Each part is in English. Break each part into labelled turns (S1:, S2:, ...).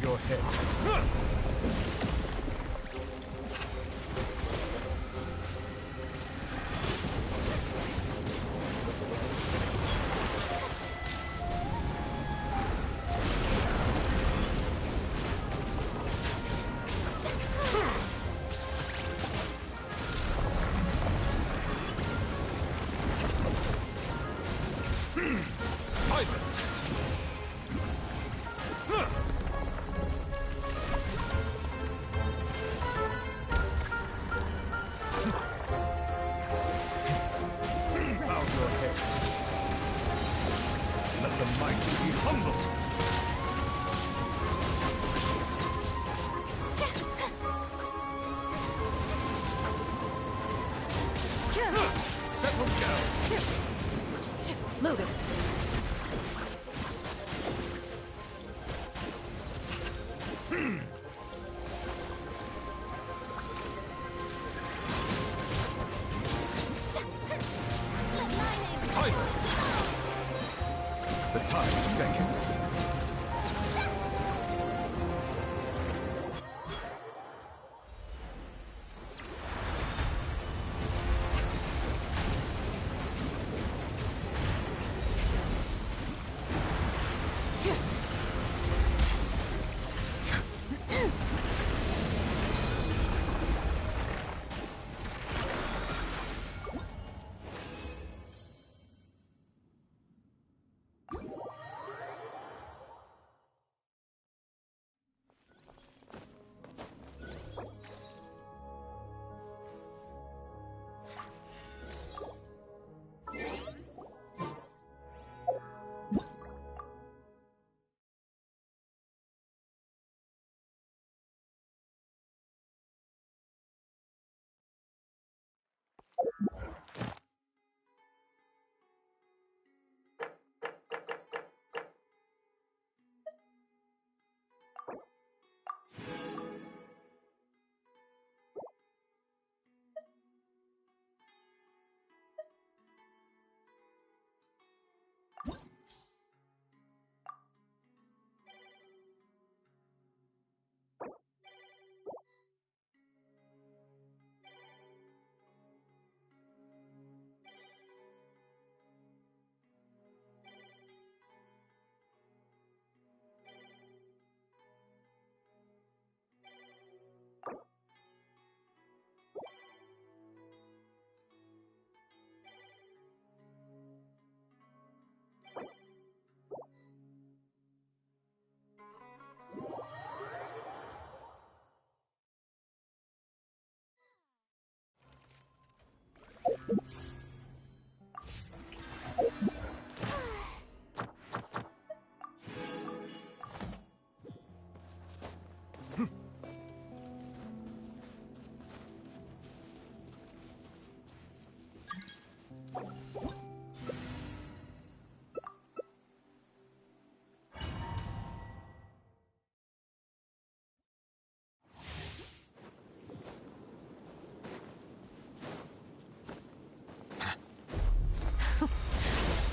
S1: your head. The time is beckoning.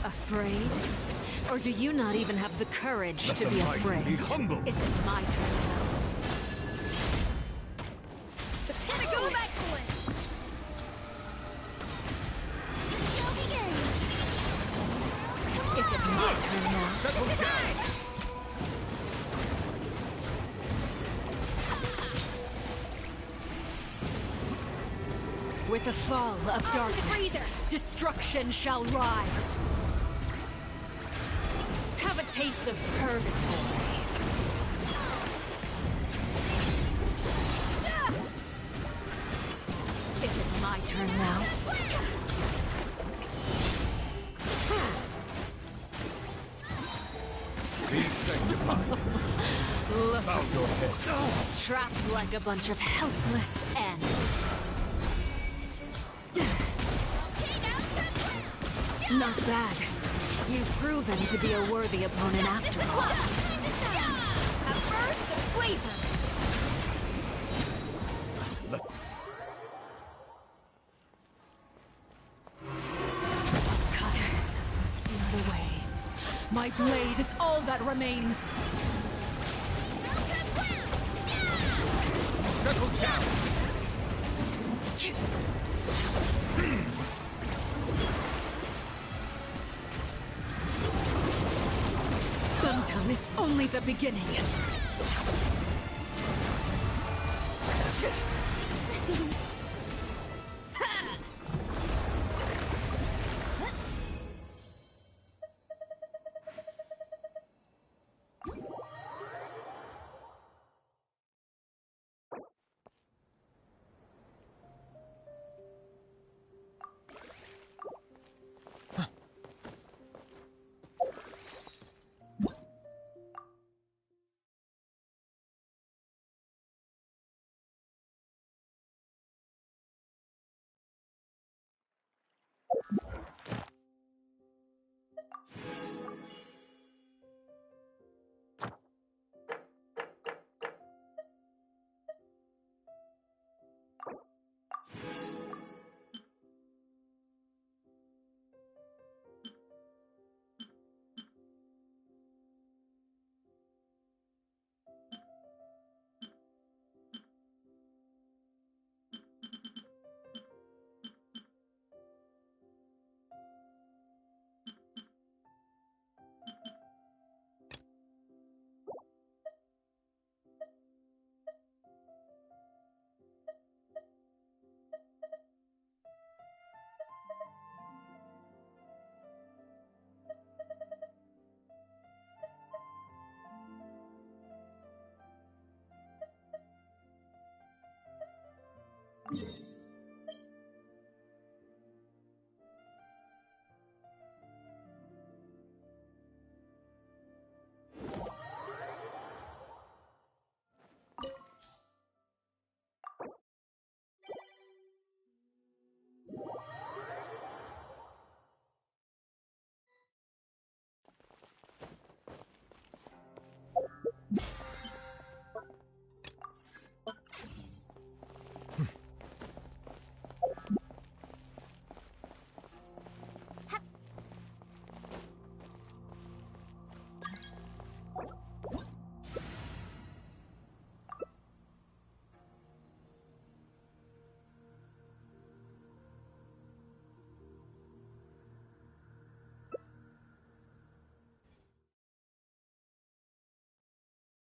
S2: Afraid? Or do you not even have the courage to be afraid?
S1: Be humble.
S2: Is it my turn now?
S3: The pinnacle of excellence! Shall begin!
S2: Is it my turn now?
S1: Settle down.
S2: With the fall of darkness, destruction shall rise. Have a taste of purgatory. Is it my turn now?
S1: Be sanctified.
S2: Look,
S1: Bow your head.
S2: trapped like a bunch of helpless animals. Not bad. You've proven to be a worthy opponent after all.
S3: A burst of flavor!
S2: Darkness has been seared away. My blade is all that remains.
S1: Settle down!
S2: Sundown is only the beginning.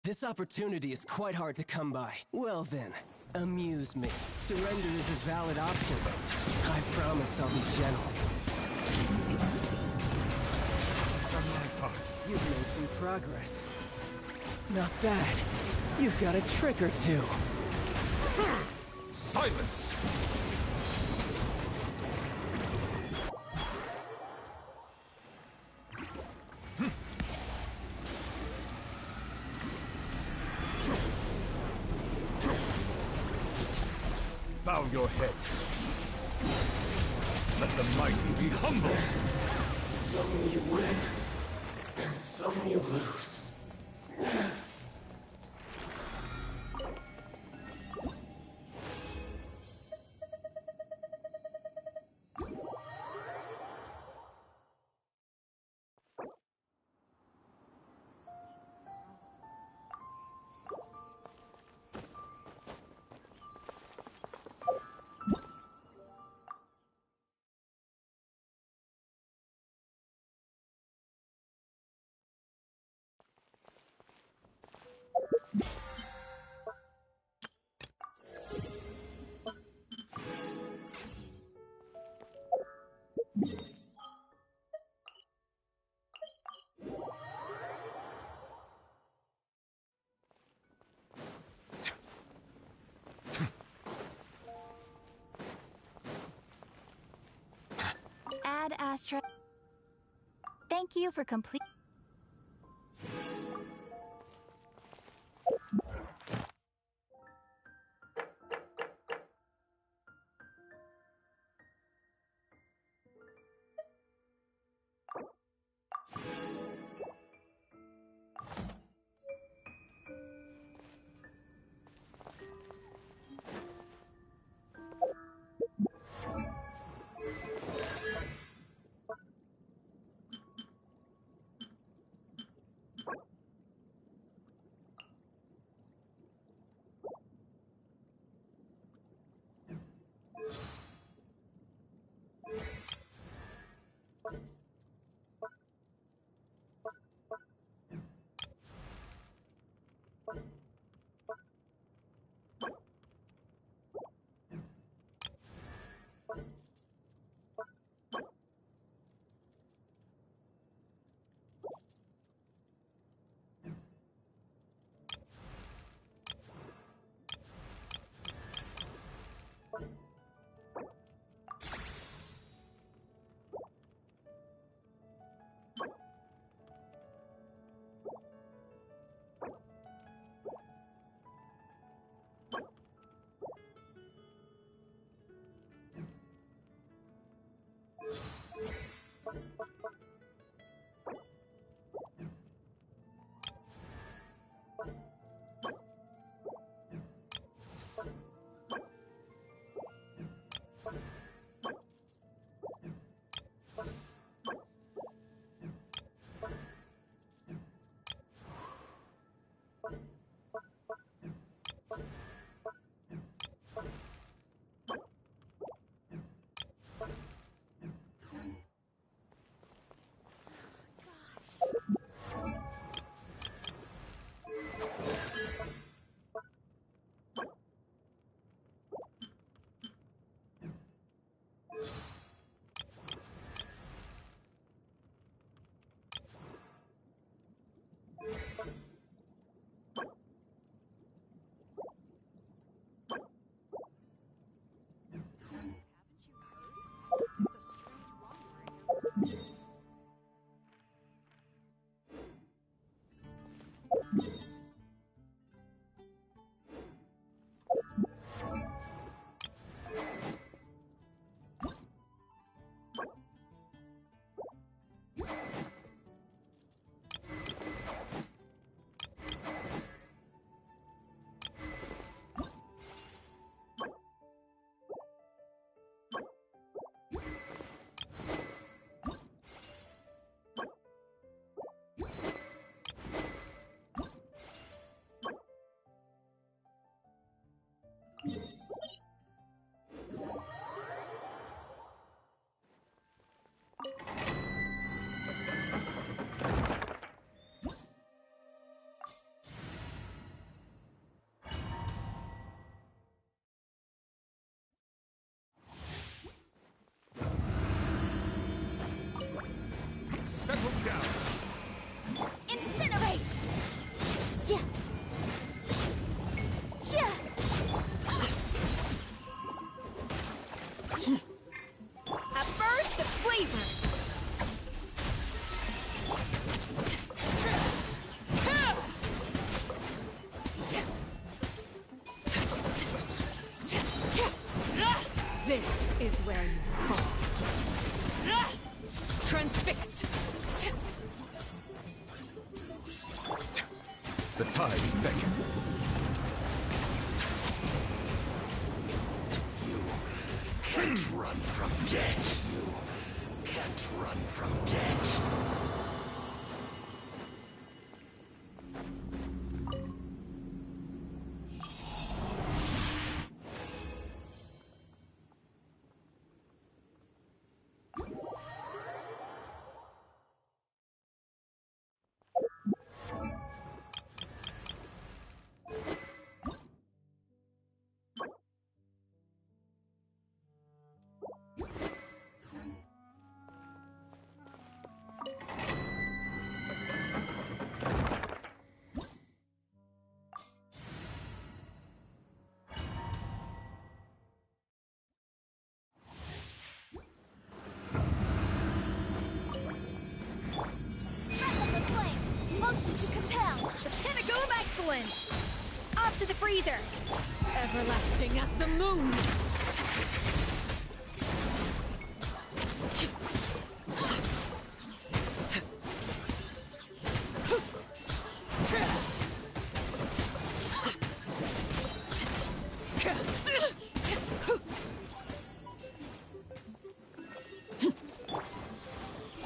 S4: This opportunity is quite hard to come by. Well then, amuse me. Surrender is a valid option. I promise I'll be gentle.
S1: For my part,
S4: You've made some progress. Not bad. You've got a trick or two.
S1: silence! Bow your head. Let the mighty be humble.
S5: Some you win, and some you lose.
S3: Ad Astra. Thank you for complete.
S2: A burst of flavor! This is where you fall. Transfixed!
S1: The tides beckon.
S5: Can't run from death. You can't run from death.
S3: Motion to compel.
S2: The pinnacle of excellence!
S3: Off to the freezer.
S2: Everlasting as the moon!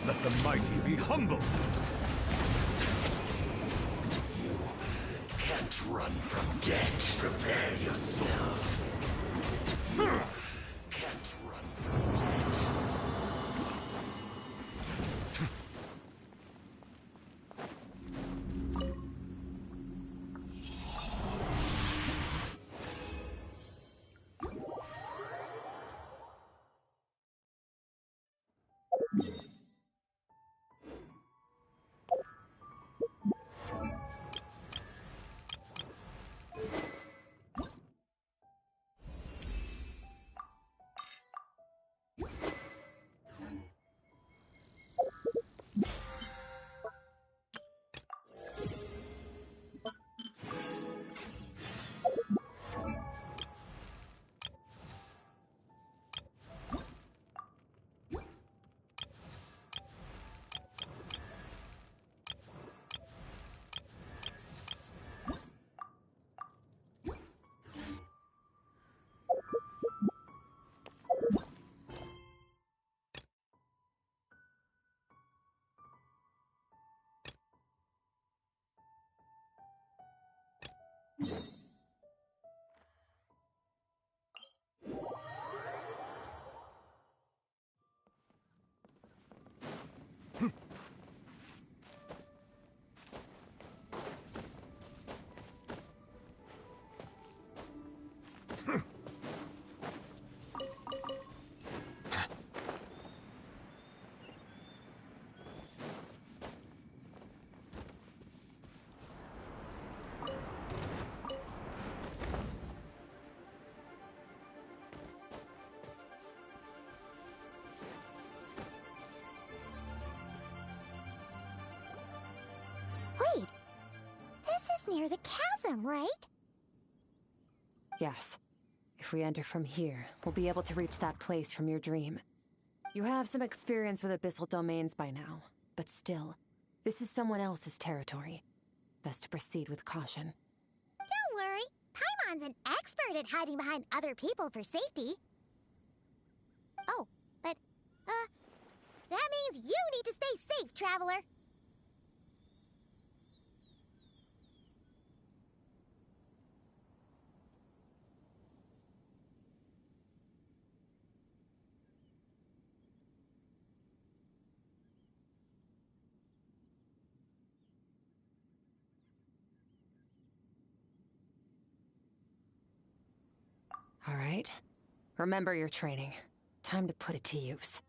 S1: Let the mighty be humble.
S5: Can't run from death. Prepare yourself. Can't run from death.
S3: Wait. This is near the chasm, right?
S6: Yes. If we enter from here, we'll be able to reach that place from your dream. You have some experience with abyssal domains by now, but still, this is someone else's territory. Best to proceed with caution.
S3: Don't worry. Paimon's an expert at hiding behind other people for safety. Oh, but, that means you need to stay safe, traveler.
S6: All right. Remember your training. Time to put it to use.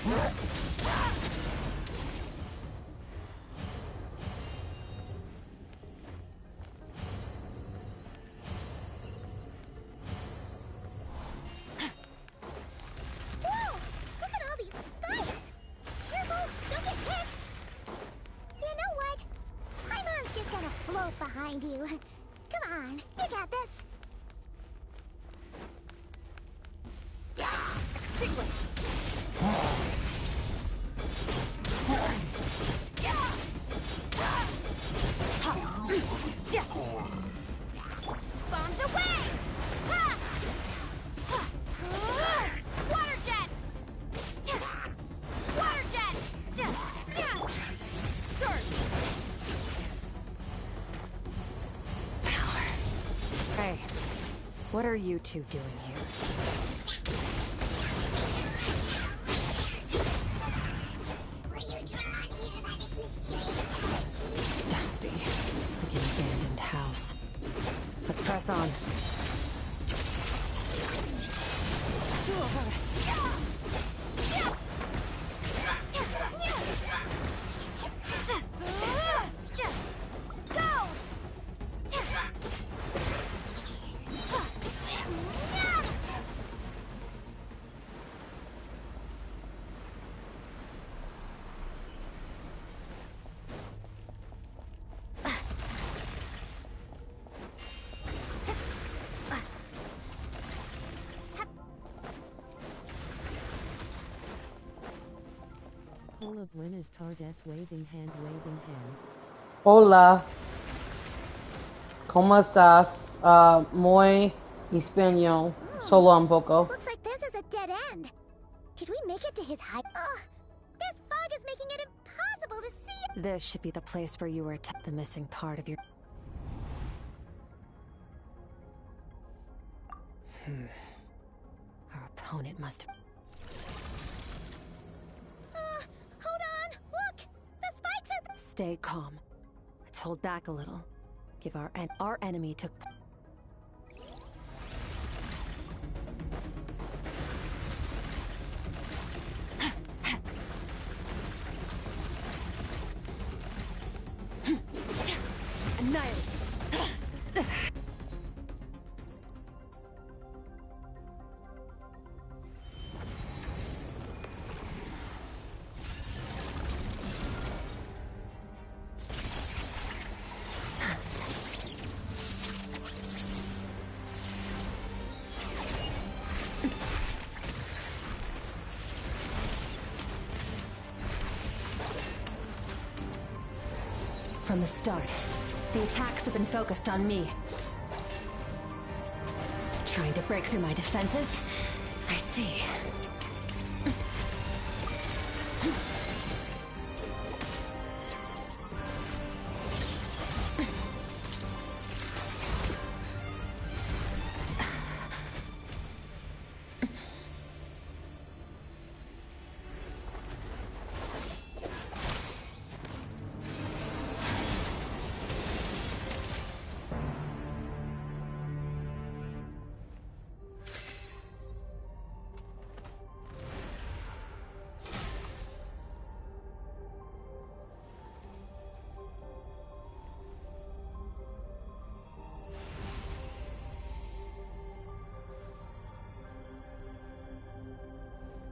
S3: Whoa! Look at all these spikes! Careful! Don't get hit! You know what? Paimon's just gonna float behind you. Come on, you got this. Bombs away! Ha! Ha! Water jet! Water jet! Surge!
S6: Hey, what are you two doing here?
S3: Were you drawn here by this mysterious port?
S6: Dusty, like an abandoned house. Let's press on.
S3: Dual burst. Go!
S7: Hola, buenas tardes, waving hand, waving hand.
S8: Hola. ¿Cómo estás? Muy español. Solo un poco.
S3: Looks like this is a dead end. Did we make it to his hide? Ugh! This fog is making it impossible to see.
S6: This should be the place where you were the missing part of your... Our opponent must have...
S3: Hold on! Look! The spikes are...
S6: Stay calm. Let's hold back a little. Give our enemy took... Annihilate! From the start, the attacks have been focused on me. Trying to break through my defenses? I see.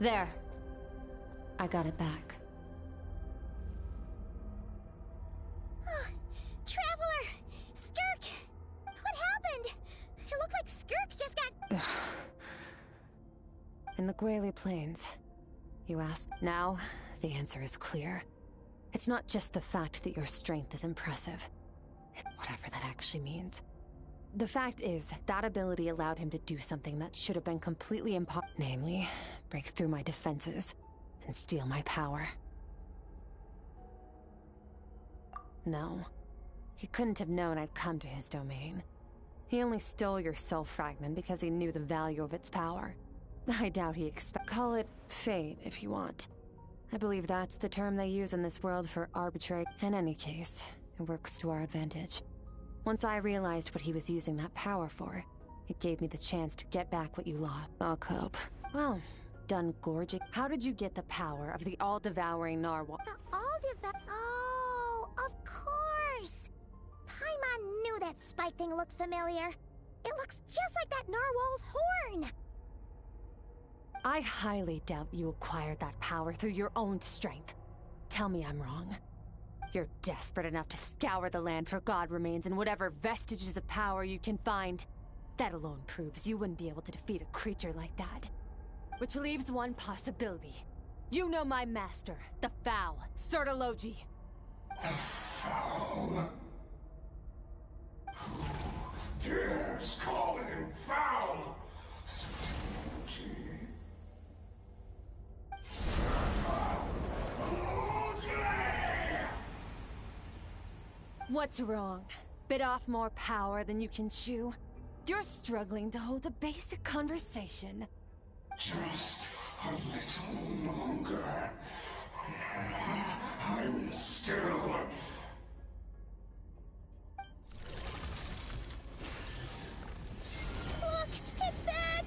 S6: There. I got it back.
S3: Traveler! Skirk! What happened? It looked like Skirk just got...
S6: In the Guili Plains, you asked. Now, the answer is clear. It's not just the fact that your strength is impressive. Whatever that actually means. The fact is, that ability allowed him to do something that should have been completely impossible. Namely, break through my defenses and steal my power. No. He couldn't have known I'd come to his domain. He only stole your soul fragment because he knew the value of its power. I doubt he Call it fate, if you want. I believe that's the term they use in this world for arbitrary. In any case, it works to our advantage. Once I realized what he was using that power for, it gave me the chance to get back what you lost. I'll cope. Well, done gorging? How did you get the power of the all-devouring narwhal?
S3: The Oh, of course! Paimon knew that spike thing looked familiar. It looks just like that narwhal's horn!
S6: I highly doubt you acquired that power through your own strength. Tell me I'm wrong. You're desperate enough to scour the land for god remains and whatever vestiges of power you can find. That alone proves you wouldn't be able to defeat a creature like that. Which leaves one possibility. You know my master, the Foul, Sertologi.
S5: The Foul? Who dares call him foul?
S6: What's wrong? Bit off more power than you can chew? You're struggling to hold a basic conversation.
S5: Just a little longer. I'm still...
S3: Look! It's back!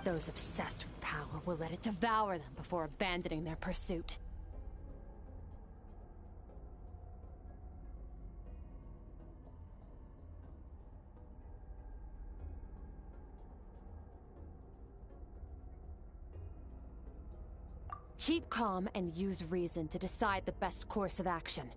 S6: Those obsessed with power will let it devour them before abandoning their pursuit. Keep calm and use reason to decide the best course of action.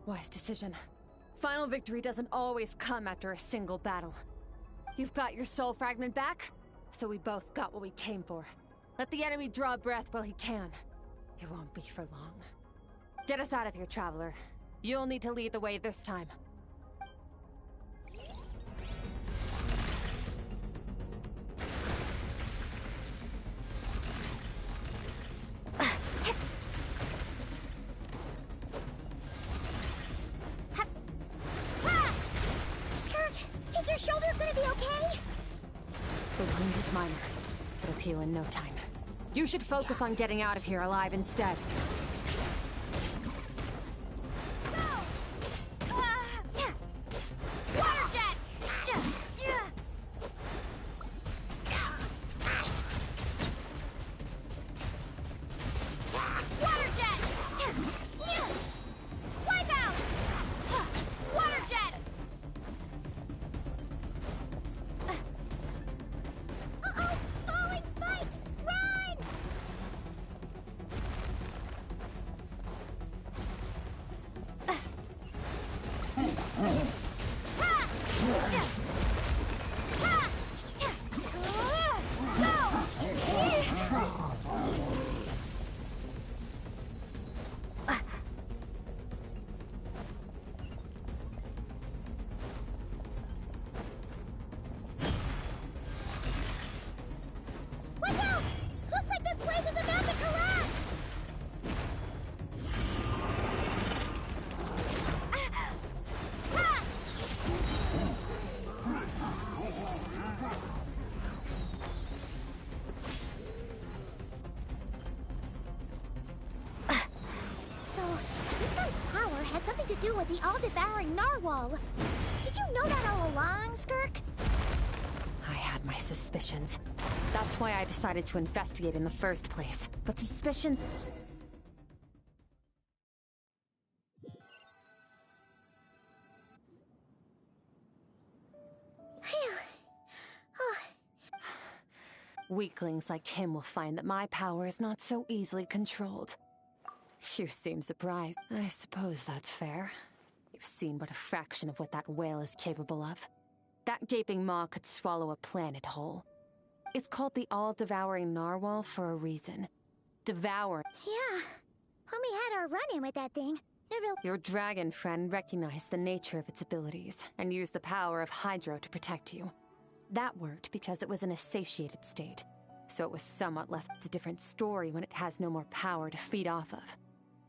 S6: Wise decision. Final victory doesn't always come after a single battle. You've got your soul fragment back, so we both got what we came for. Let the enemy draw breath while he can. It won't be for long. Get us out of here, Traveler. You'll need to lead the way this time.
S3: Is your shoulder gonna be okay?
S6: The wound is minor. It'll heal in no time. You should focus on getting out of here alive instead.
S3: Water jet! Water jet! Wipe out! Water jet! Uh-oh! Falling spikes! Run! Watch out! Looks like this place is about to collapse! So, this guy's power has something to do with the all-devouring narwhal. Did you know that all along, Skirk?
S6: I had my suspicions. That's why I decided to investigate in the first place. But suspicions...
S3: Phew. Oh,
S6: Weaklings like him will find that my power is not so easily controlled. You seem surprised. I suppose that's fair. You've seen but a fraction of what that whale is capable of. That gaping maw could swallow a planet whole. It's called the all-devouring narwhal for a reason. Devour.
S3: Yeah. When we had our run-in with that thing, it really...
S6: Your dragon friend recognized the nature of its abilities and used the power of Hydro to protect you. That worked because it was in a satiated state, so it was somewhat less. It's a different story when it has no more power to feed off of.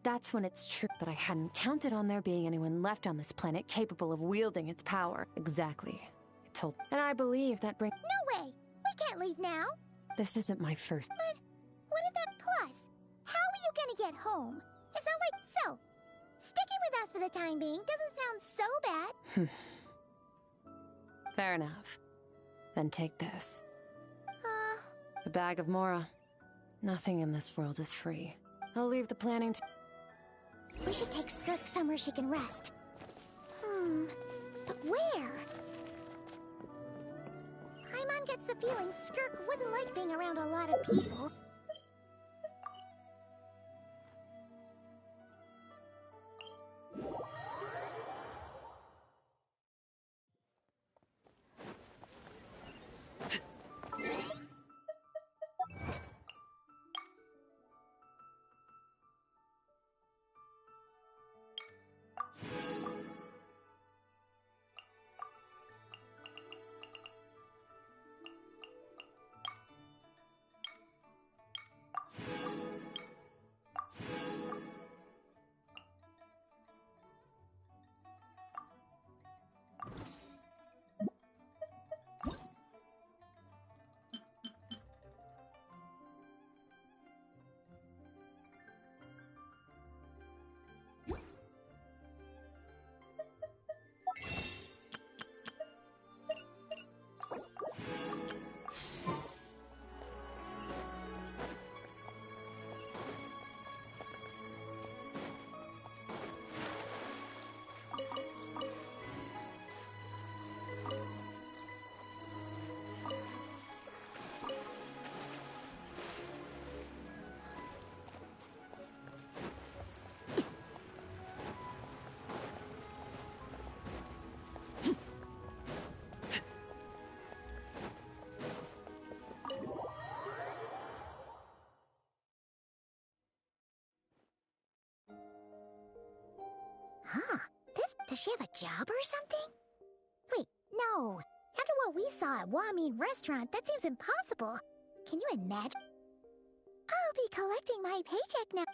S6: That's when it's true, but I hadn't counted on there being anyone left on this planet capable of wielding its power. Exactly. It told... And I believe that brings...
S3: No way! We can't leave now!
S6: This isn't my first...
S3: But what if that... Plus, how are you gonna get home? It's not like... So, sticking with us for the time being doesn't sound so bad.
S6: Fair enough. Then take this. The bag of Mora. Nothing in this world is free. I'll leave the planning to...
S3: We should take Skirk somewhere she can rest. But where? Paimon gets the feeling Skirk wouldn't like being around a lot of people. Does she have a job or something? Wait, no. After what we saw at Wamin Restaurant, that seems impossible. Can you imagine? I'll be collecting my paycheck now.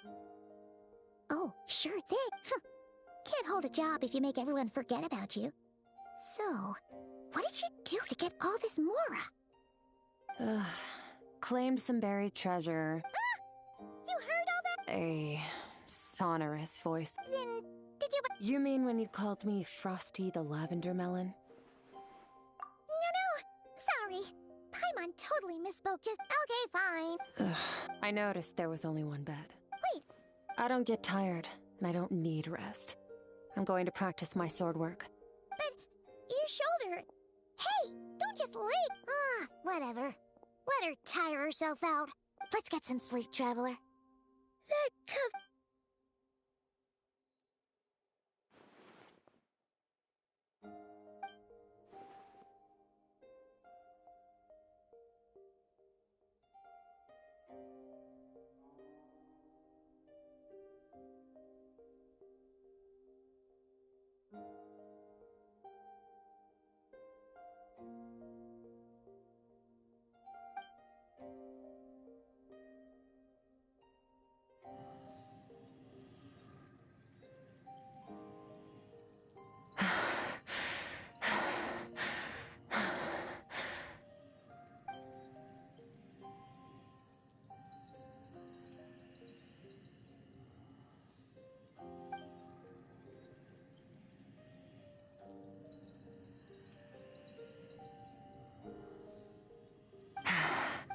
S3: Oh, sure thing. Can't hold a job if you make everyone forget about you. So, what did she do to get all this Mora?
S6: Claimed some buried treasure.
S3: Ah! You heard all that?
S6: A sonorous voice.
S3: Then, did you...
S6: You mean when you called me Frosty the Lavender Melon?
S3: No, sorry. Paimon totally misspoke just... Okay, fine.
S6: I noticed there was only one bed.
S3: Wait.
S6: I don't get tired, and I don't need rest. I'm going to practice my sword work.
S3: But your shoulder... Hey, don't just lay... whatever. Let her tire herself out. Let's get some sleep, Traveler. That cover...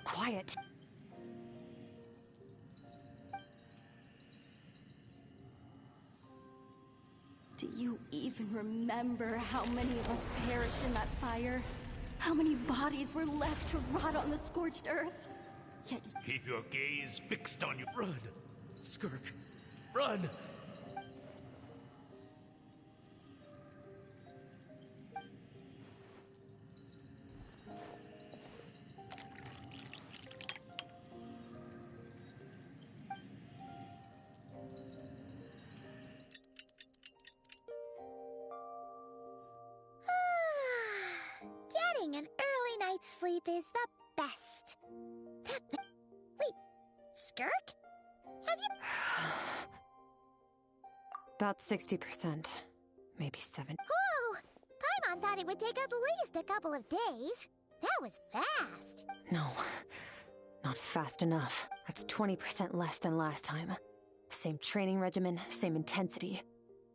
S6: Quiet.
S9: Do you even remember how many of us perished in that fire? How many bodies were left to rot on the scorched earth? Yet...
S5: Keep your gaze fixed on you.
S1: Run! Skirk! Run!
S3: sleep is the best. Wait, Skirk? Have you...
S6: About 60%. Maybe 7.
S3: Whew! Paimon thought it would take at least a couple of days. That was fast.
S6: No. Not fast enough. That's 20% less than last time. Same training regimen, same intensity.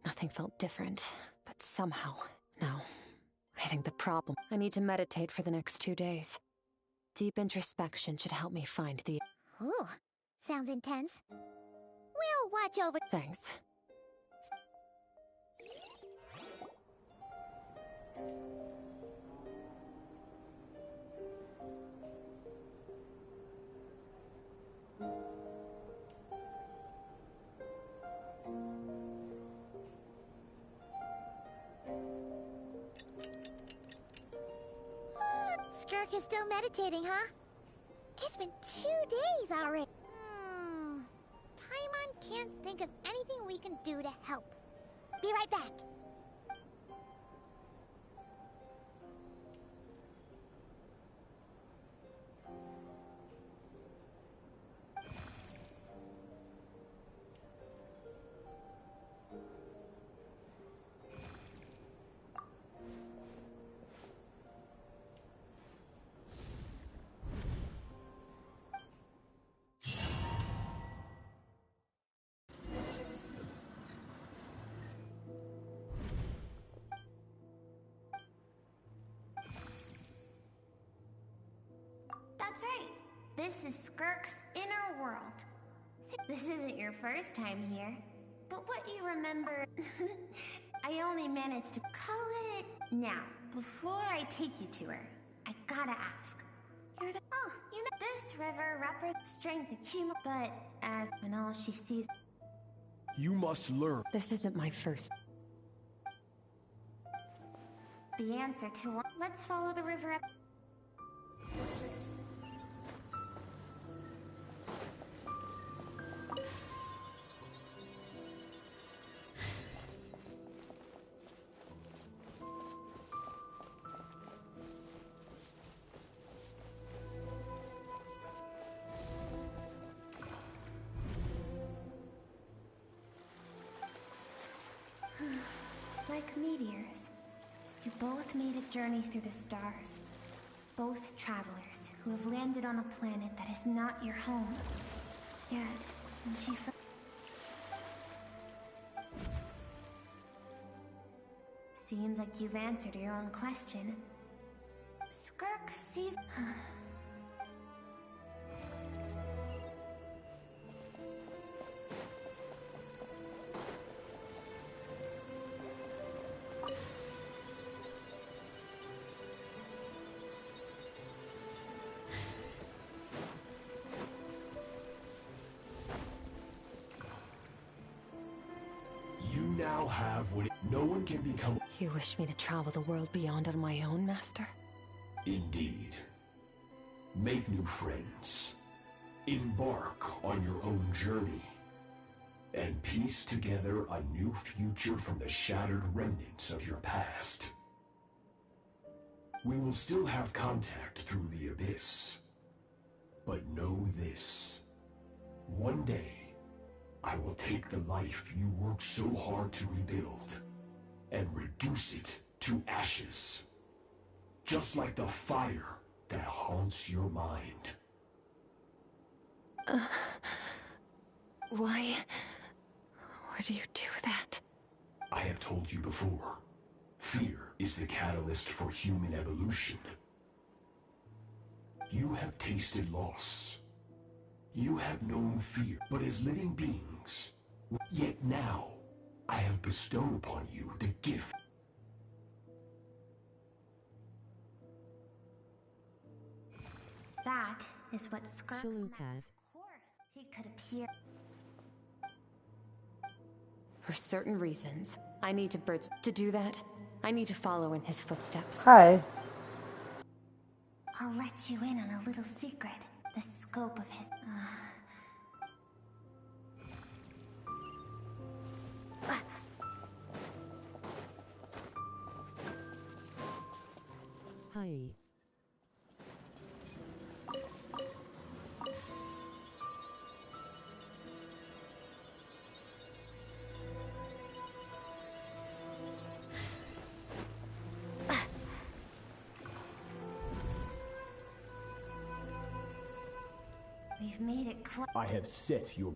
S6: Nothing felt different. But somehow, no. I think the problem... I need to meditate for the next 2 days. Deep introspection should help me find the...
S3: Ooh, sounds intense. We'll watch over...
S6: Thanks.
S3: Skirk is still meditating, huh? It's been 2 days already. Paimon can't think of anything we can do to help. Be right back.
S10: That's right. This is Skirk's inner world. This isn't your first time here. But what you remember... I only managed to call it... Now, before I take you to her, I gotta ask. You're the... Oh, you know... This river represents strength and human... But as when all she sees...
S1: You must learn.
S6: This isn't my first...
S10: The answer to what... Let's follow the river up... Like meteors, you both made a journey through the stars. Both travelers who have landed on a planet that is not your home. Yet, when she seems like you've answered your own question. Skirk sees...
S5: Now have what no one can become.
S6: You wish me to travel the world beyond on my own, Master?
S5: Indeed. Make new friends. Embark on your own journey. And piece together a new future from the shattered remnants of your past. We will still have contact through the abyss. But know this. One day, I will take the life you worked so hard to rebuild and reduce it to ashes. Just like the fire that haunts your mind.
S6: Why do you do that?
S5: I have told you before. Fear is the catalyst for human evolution. You have tasted loss. You have known fear, but as living beings, yet now, I have bestowed upon you the gift.
S10: That is what Skirk's meant.
S7: Shulukat.
S10: Of course, he could appear.
S6: For certain reasons, I need to bridge... To do that, I need to follow in his footsteps.
S8: Hi.
S10: I'll let you in on a little secret. The scope of his...
S7: Hi.
S10: I've made it clear.
S5: I have set your...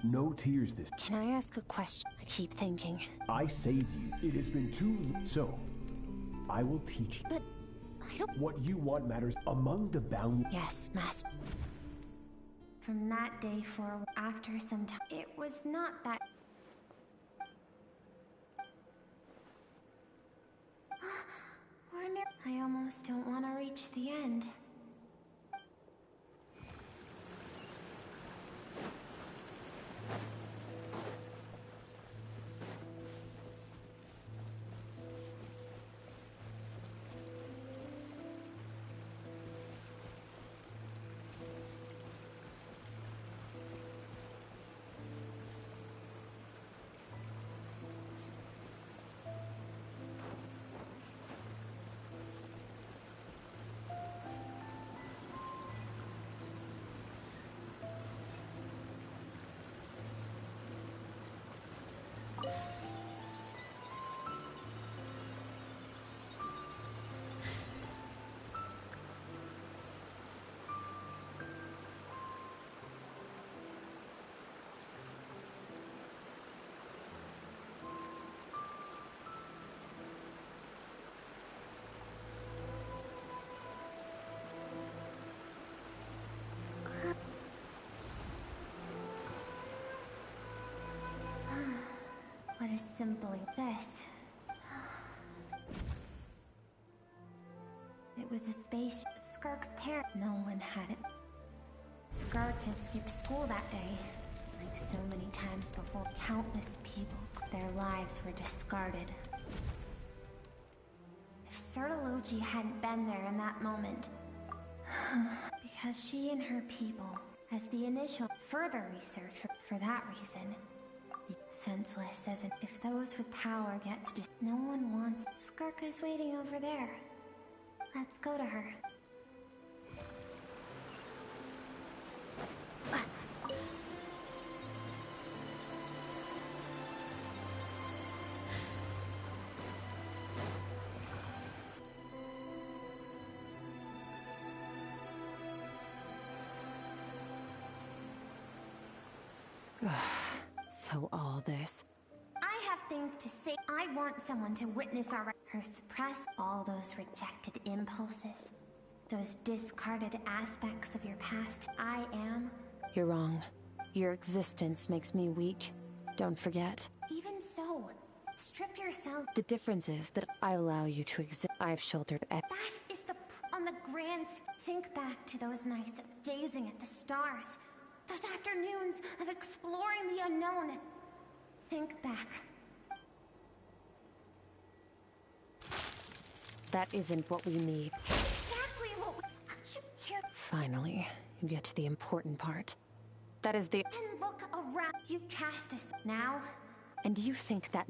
S5: No tears this...
S6: Can I ask a question? I keep thinking.
S5: I saved you. It has been too... So, I will teach you.
S6: But I don't...
S5: What you want matters among the bound...
S6: Yes, Master.
S10: From that day forward, after some time, it was not that... We're near... I almost don't want to reach the end. What is simply this? It was a space. Skirk's parent. No one had it. Skirk had skipped school that day. Like so many times before, countless people, their lives were discarded. If Sertology hadn't been there in that moment, because she and her people, as the initial further research for that reason, senseless as if those with power get to just no one wants. Skirk is waiting over there. Let's go to her.
S6: So all this.
S10: I have things to say. I want someone to witness her suppress all those rejected impulses. Those discarded aspects of your past. I am.
S6: You're wrong. Your existence makes me weak. Don't forget.
S10: Even so, strip yourself.
S6: The difference is that I allow you to exist. I've shouldered
S10: That is on the grand... Think back to those nights of gazing at the stars. Those afternoons of exploring the unknown. Think back.
S6: That isn't what we need.
S10: Exactly what we...
S6: Finally, you get to the important part. That is the...
S10: And look around. You cast us now.
S6: And do you think that...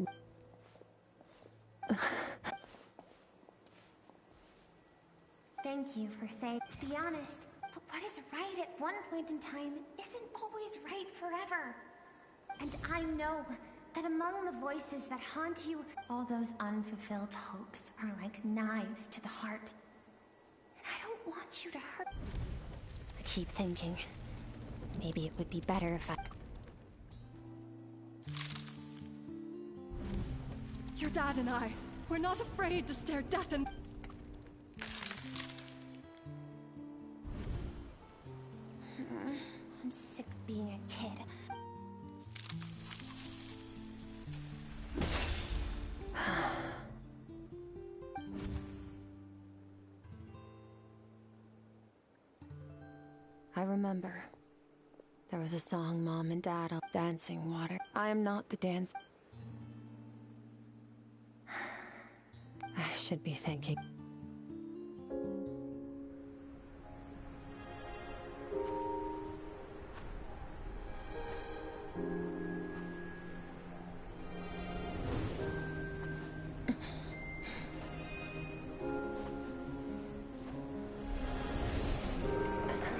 S10: Thank you for saying... To be honest, but what is right at one point in time isn't always right forever. And I know that among the voices that haunt you, all those unfulfilled hopes are like knives to the heart. And I don't want you to hurt.
S6: I keep thinking, maybe it would be better if I...
S2: Your dad and I, we're not afraid to stare death in...
S10: I'm sick of being a kid.
S6: I remember. There was a song Mom and Dad up dancing water. I am not the dance... I should be thinking.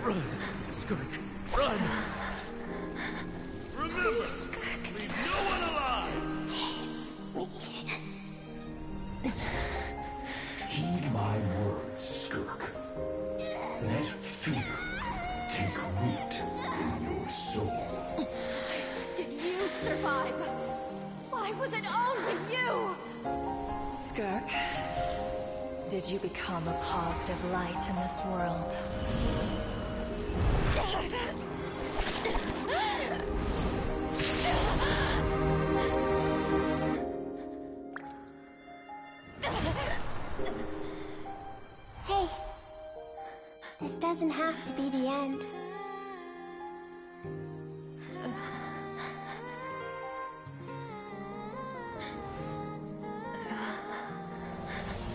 S1: Run, Skirk, run! Remember, leave no one alive!
S5: Heed my words, Skirk. Let fear take root.
S11: you become a positive light in this world.
S10: Hey, this doesn't have to be the end.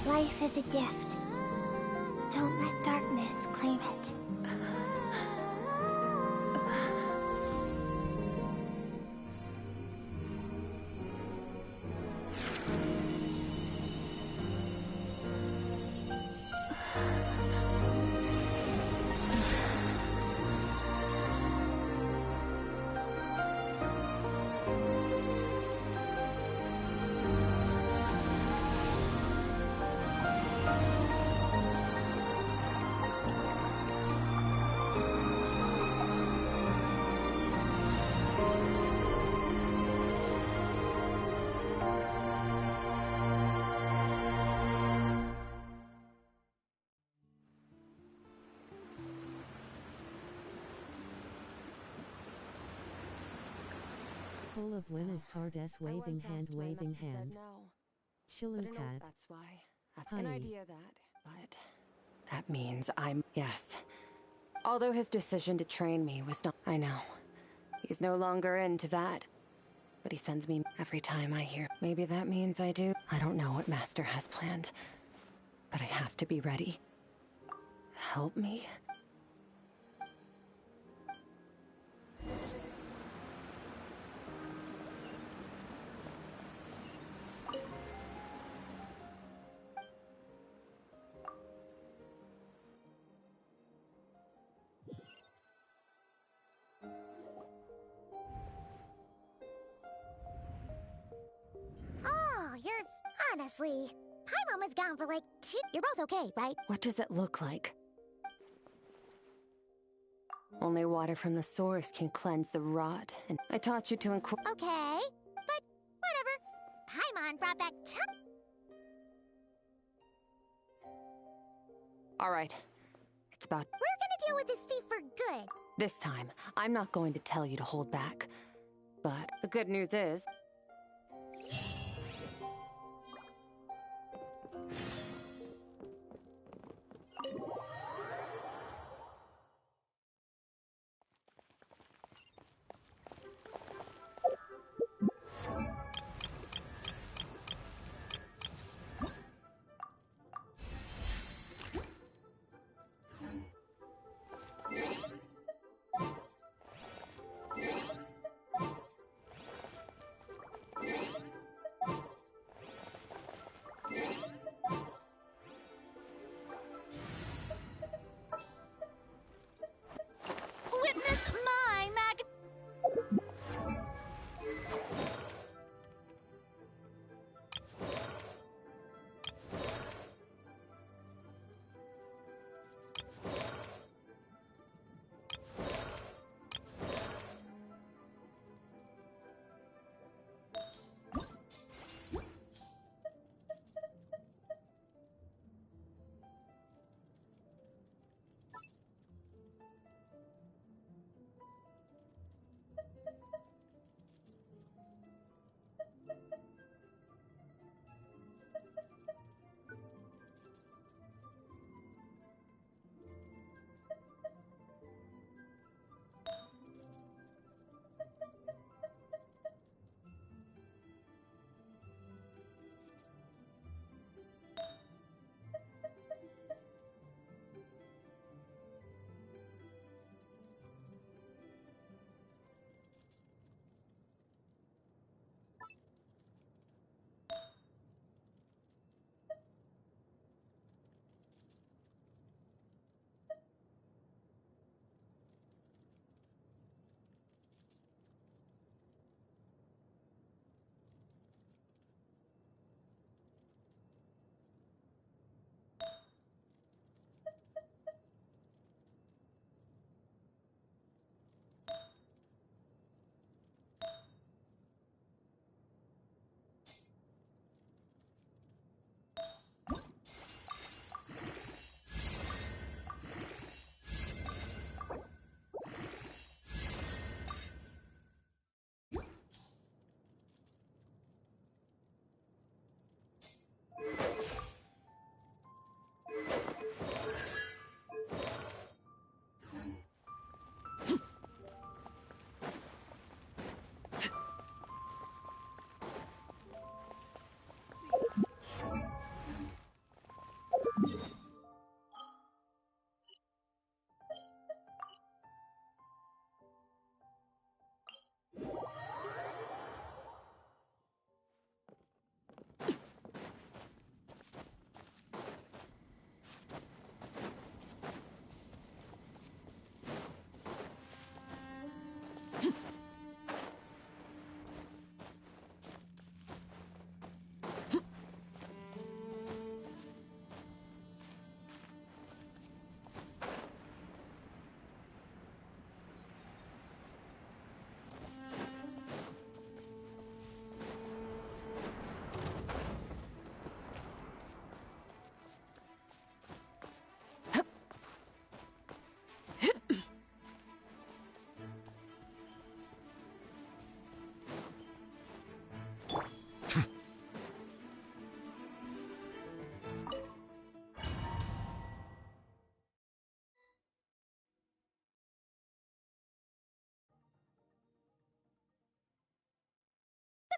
S10: Life is a gift. Don't let darkness claim it.
S7: Full of Linus Tardes waving hand, waving hand.
S6: No.
S7: Shilukat.
S6: That's why. I have an idea that, but that means yes. Although his decision to train me was not, I know. He's no longer into that. But he sends me every time I hear. Maybe that means I do. I don't know what Master has planned. But I have to be ready. Help me?
S3: Oh, you're... Honestly, Paimon was gone for like 2... You're both okay, right?
S6: What does it look like? Only water from the source can cleanse the rot, and I taught you to
S3: Okay, but whatever. Paimon brought back
S6: Alright. It's about...
S3: We're gonna deal with this thief for good.
S6: This time, I'm not going to tell you to hold back. But the good news is...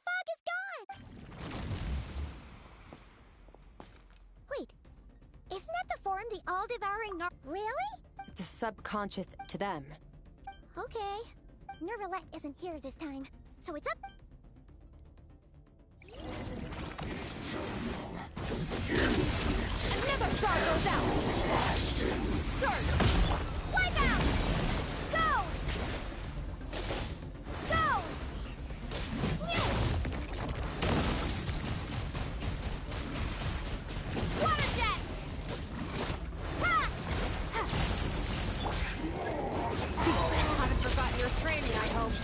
S3: fog is gone! Wait, isn't that the form the all-devouring Really?
S6: It's a subconscious to them.
S3: Okay. Nervalette isn't here this time, so it's up.
S2: Another star goes out! Surge!
S3: Wipe out! Go! Go! New! Water jet! Ha!
S2: Haven't forgotten your training, I hope.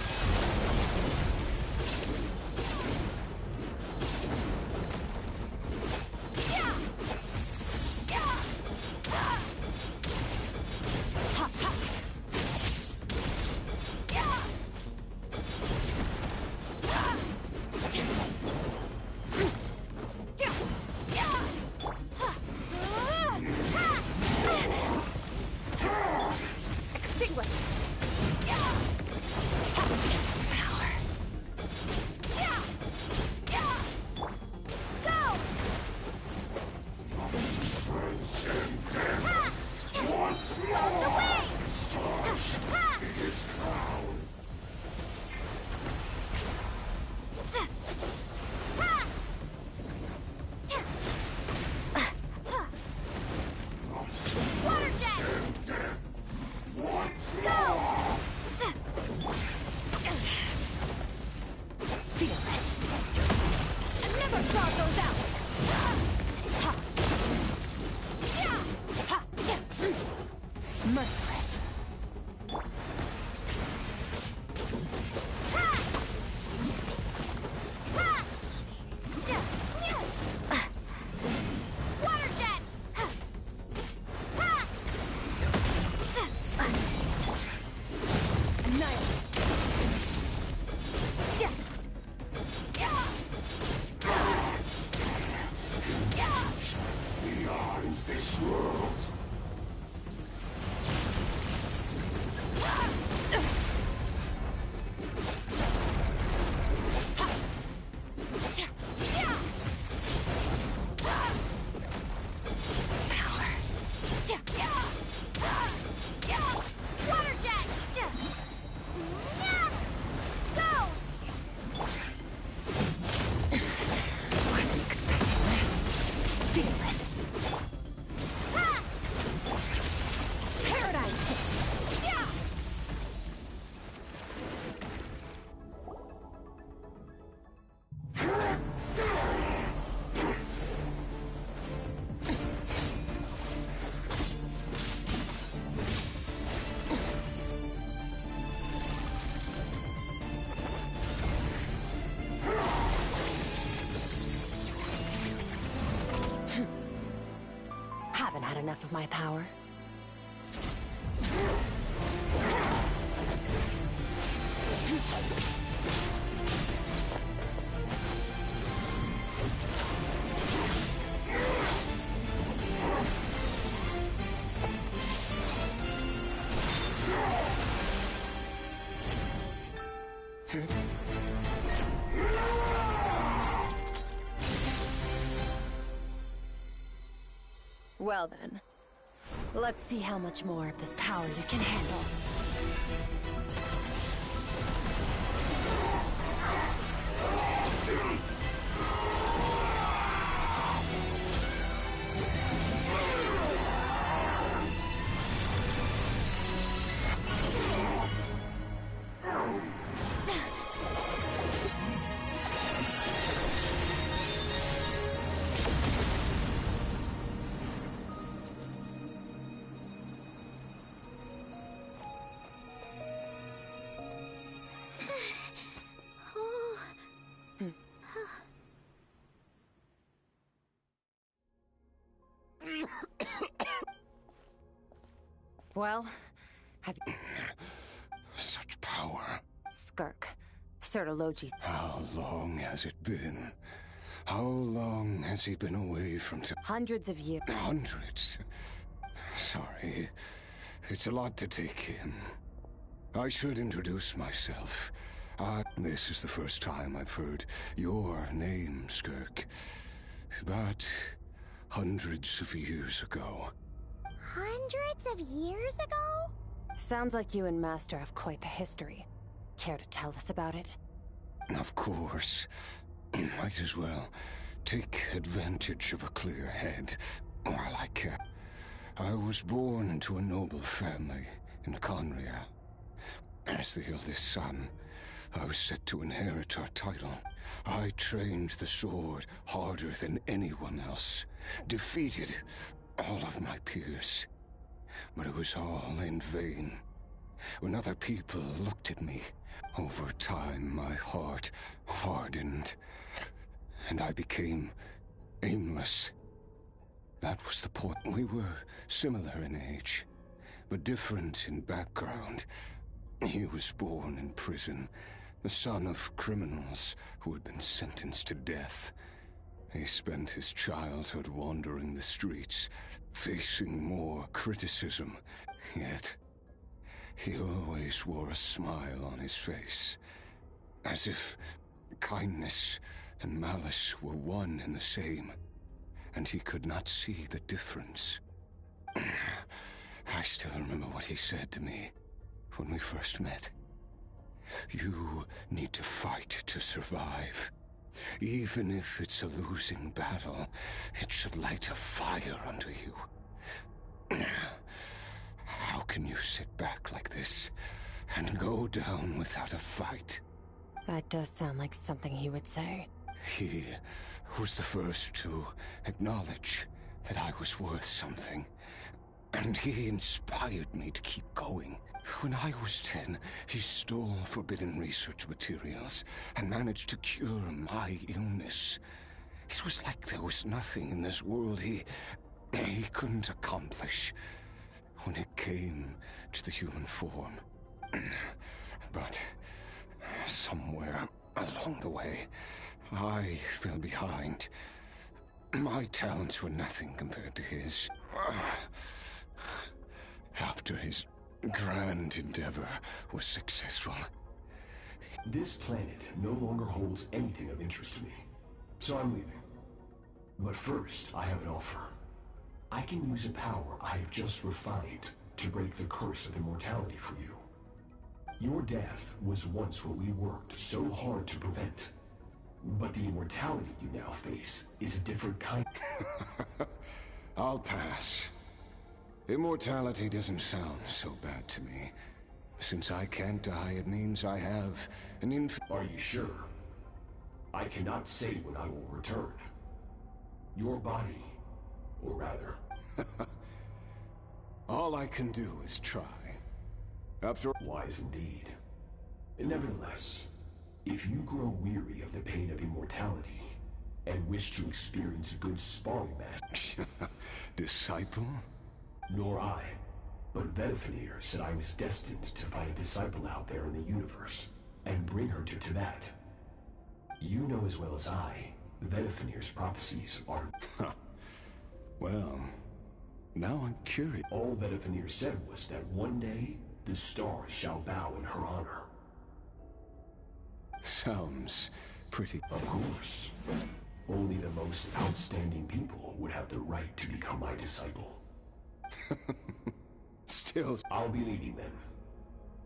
S6: Haven't had enough of my power. Well then, let's see how much more of this power you can handle. Well, have you...
S5: Such power.
S6: Skirk. Certology.
S5: How long has it been? How long has he been away from...
S6: Hundreds of years.
S5: Hundreds? Sorry. It's a lot to take in. I should introduce myself.
S12: This is the first time I've heard your name, Skirk. But hundreds of years ago.
S3: Hundreds of years ago?
S6: Sounds like you and Master have quite the history. Care to tell us about it?
S12: Of course. Might as well take advantage of a clear head while I can. I was born into a noble family in Conria. As the eldest son, I was set to inherit our title. I trained the sword harder than anyone else, defeated all of my peers. But it was all in vain. When other people looked at me, over time my heart hardened, and I became aimless. That was the point. We were similar in age, but different in background. He was born in prison, the son of criminals who had been sentenced to death. He spent his childhood wandering the streets, facing more criticism. Yet, he always wore a smile on his face, as if kindness and malice were one and the same, and he could not see the difference. I still remember what he said to me when we first met. You need to fight to survive. Even if it's a losing battle, it should light a fire under you. How can you sit back like this and go down without a fight?
S6: That does sound like something he would say.
S12: He was the first to acknowledge that I was worth something, and he inspired me to keep going. When I was 10, he stole forbidden research materials and managed to cure my illness. It was like there was nothing in this world he couldn't accomplish when it came to the human form. But somewhere along the way, I fell behind. My talents were nothing compared to his. After his grand endeavor was successful.
S5: This planet no longer holds anything of interest to me, so I'm leaving. But first, I have an offer. I can use a power I have just refined to break the curse of immortality for you. Your death was once what we worked so hard to prevent. But the immortality you now face is a different kind.
S12: I'll pass. Immortality doesn't sound so bad to me. Since I can't die, it means I have an
S5: Are you sure? I cannot say when I will return. Your body, or rather...
S12: All I can do is try. After...
S5: Wise indeed. Nevertheless, if you grow weary of the pain of immortality, and wish to experience a good sparring match...
S12: Disciple?
S5: Nor I. But Vedifenir said I was destined to find a disciple out there in the universe, and bring her to that. You know as well as I, Vedifenir's prophecies are...
S12: Well, now I'm curious.
S5: All Vedifenir said was that one day, the stars shall bow in her honor.
S12: Sounds pretty...
S5: Of course. Only the most outstanding people would have the right to become my disciple.
S12: Still...
S5: I'll be leaving then.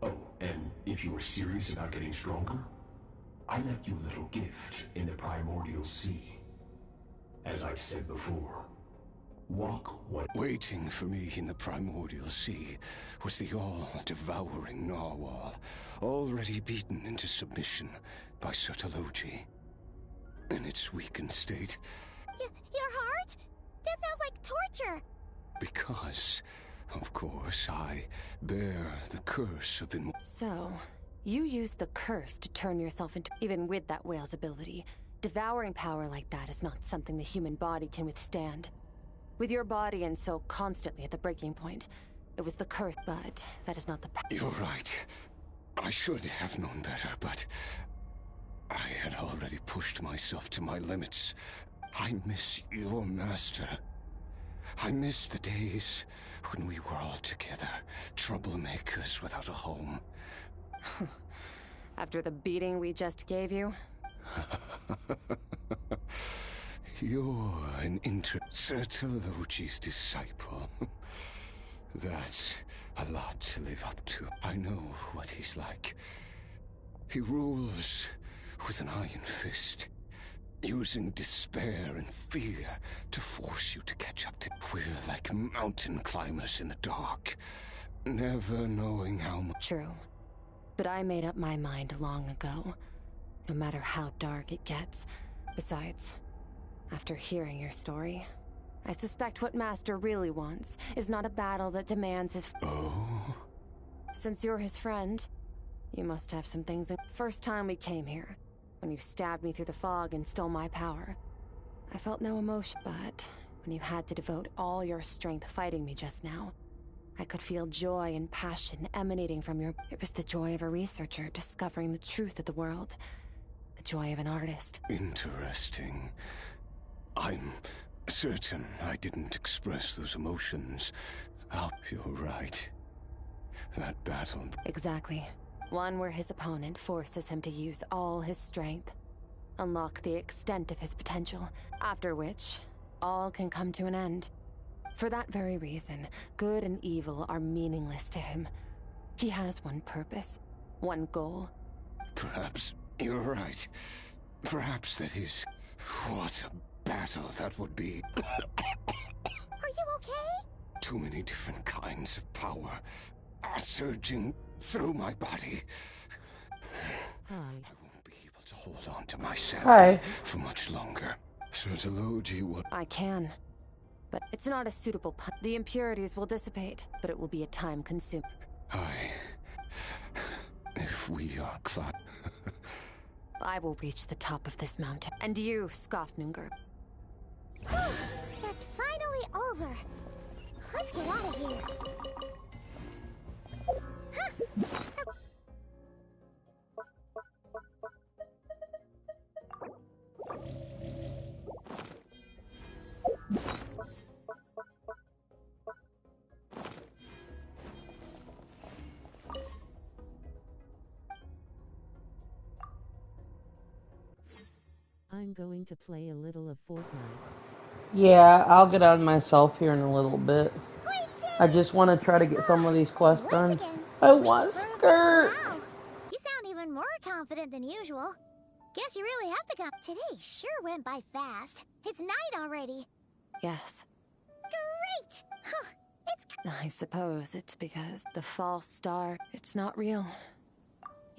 S5: Oh, and if you are serious about getting stronger, I left you a little gift in the primordial sea. As I've said before, walk what...
S12: Waiting for me in the primordial sea was the all-devouring narwhal, already beaten into submission by Sotologi. In its weakened state...
S3: Your heart? That sounds like torture!
S12: Because, of course, I bear the curse of
S6: So, you used the curse to turn yourself into... Even with that whale's ability, devouring power like that is not something the human body can withstand. With your body and soul constantly at the breaking point, it was the curse, but that is not the...
S12: You're right. I should have known better, but... I had already pushed myself to my limits. I miss your master. I miss the days when we were all together, troublemakers without a home.
S6: After the beating we just gave you?
S12: You're an Sertologi's disciple. That's a lot to live up to. I know what he's like. He rules with an iron fist, using despair and fear to force you to catch up to. We're like mountain climbers in the dark, never knowing how much.
S6: True. But I made up my mind long ago. No matter how dark it gets. Besides, after hearing your story, I suspect what Master really wants is not a battle that demands his...
S12: Oh?
S6: Since you're his friend, you must have some things in... First time we came here, when you stabbed me through the fog and stole my power, I felt no emotion. But when you had to devote all your strength fighting me just now, I could feel joy and passion emanating from your... It was the joy of a researcher discovering the truth of the world. The joy of an artist.
S12: Interesting. I'm certain I didn't express those emotions. Oh, you're right. That battle...
S6: Exactly. One where his opponent forces him to use all his strength. Unlock the extent of his potential. After which, all can come to an end. For that very reason, good and evil are meaningless to him. He has one purpose, one goal.
S12: Perhaps you're right. Perhaps that is... What a battle that would be.
S3: Are you okay?
S12: Too many different kinds of power are surging through my body.
S7: Hi.
S12: I won't be able to hold on to myself
S8: Hi.
S12: for much longer. Sertologi would...
S6: I can. But it's not a suitable pun. The impurities will dissipate, but it will be a time consumed.
S12: If we are
S6: I will reach the top of this mountain. And you, Skofnungur.
S3: That's finally over. Let's get out of here. Huh.
S7: I'm going to play a little of Fortnite.
S8: Yeah, I'll get on myself here in a little bit. I just want to try to get some of these quests done. I want skirt.
S3: Wow, you sound even more confident than usual. Guess you really have to come. Today sure went by fast. It's night already.
S6: Yes.
S3: Great! Huh,
S6: I suppose it's because the false star, it's not real.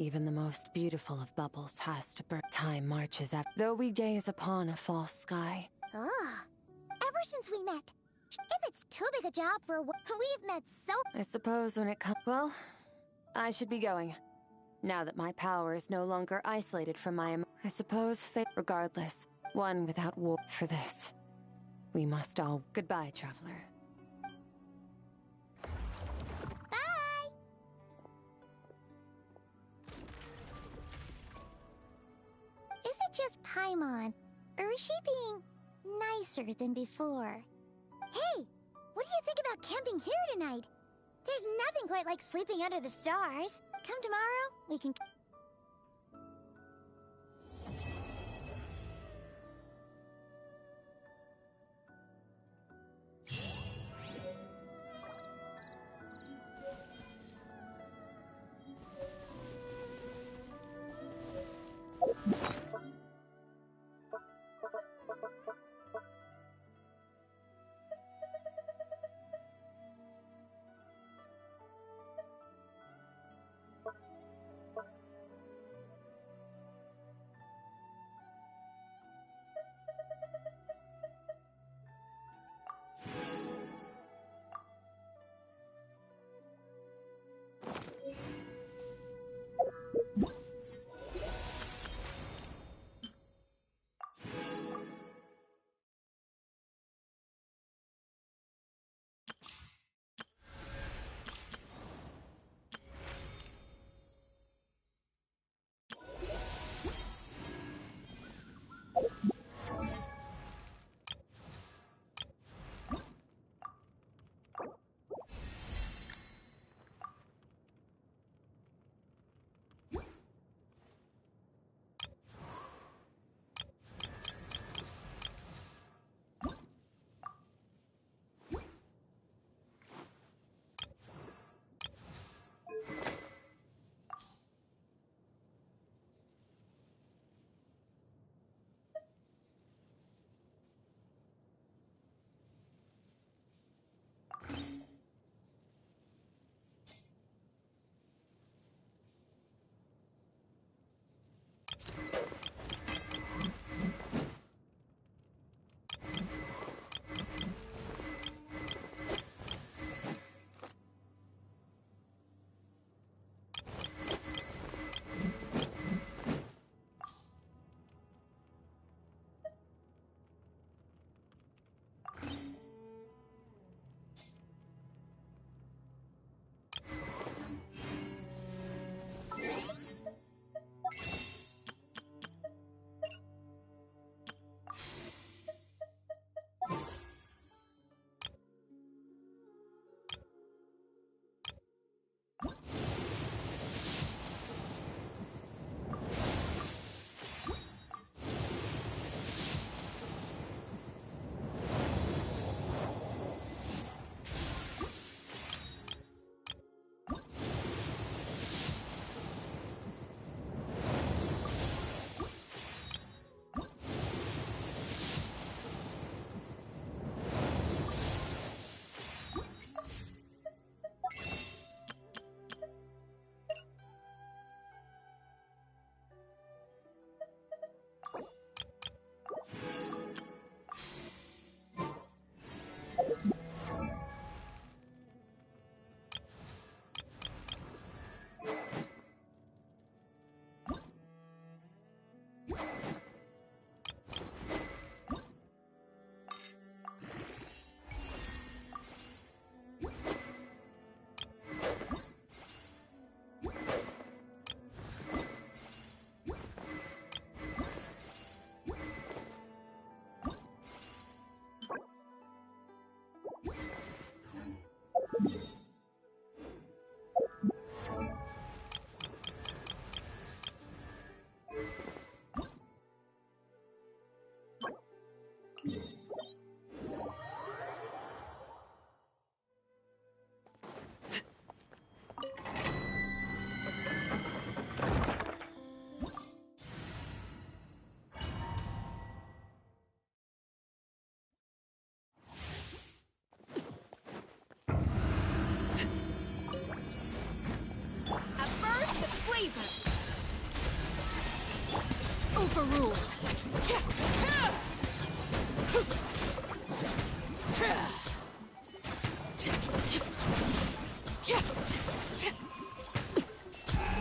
S6: Even the most beautiful of bubbles has to burn. Time marches after. Though we gaze upon a false sky.
S3: Ugh. Ever since we met, if it's too big a job for we've met so...
S6: I suppose when it comes... Well, I should be going. Now that my power is no longer isolated from my... I suppose fate... Regardless, one without war... For this, we must all... Goodbye, traveler.
S3: Bye! Is it just Paimon, or is she being nicer than before? Hey, what do you think about camping here tonight? There's nothing quite like sleeping under the stars. Come tomorrow, we can...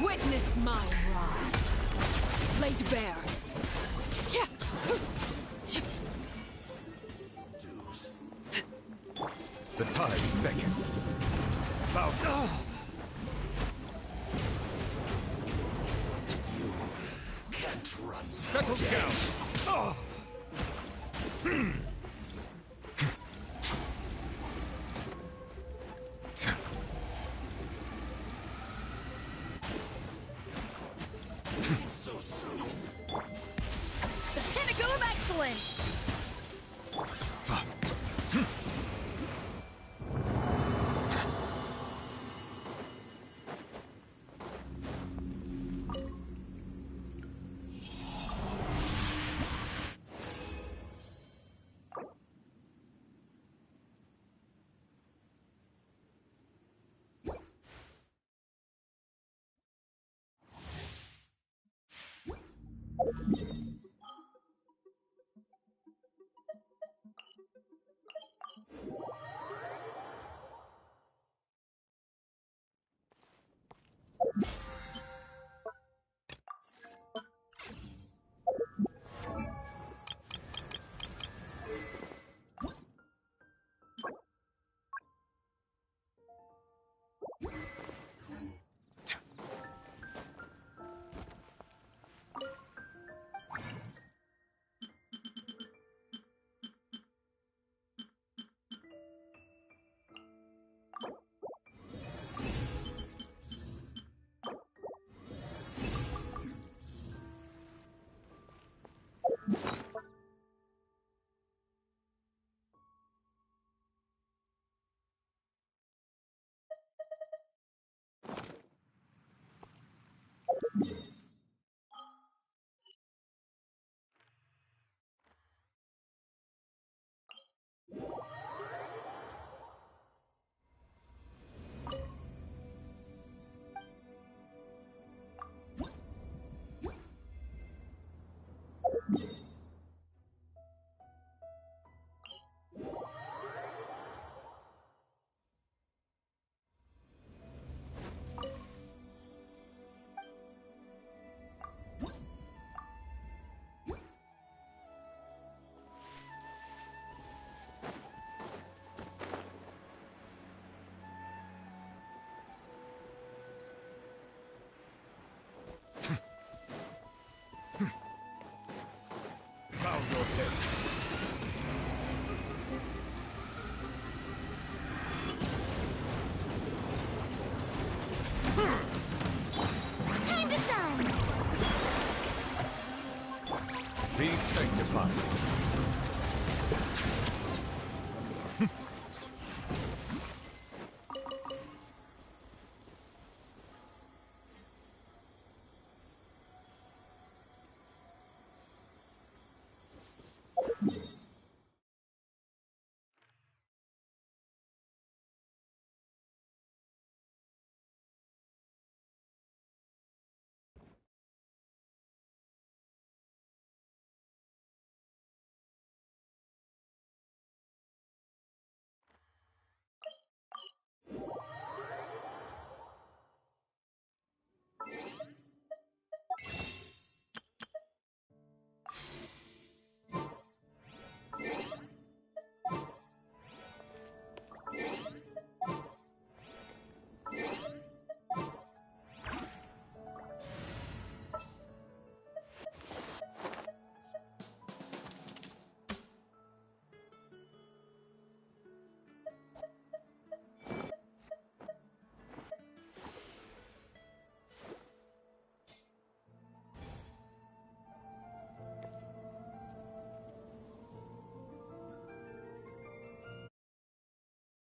S2: Witness my rise. Laid bare.
S1: The tides beckon. Bow down.
S5: Can't run.
S1: Settle down.
S5: So soon.
S9: The pinnacle of excellence!
S1: Bow your head.
S3: Time to shine!
S1: Be sanctified.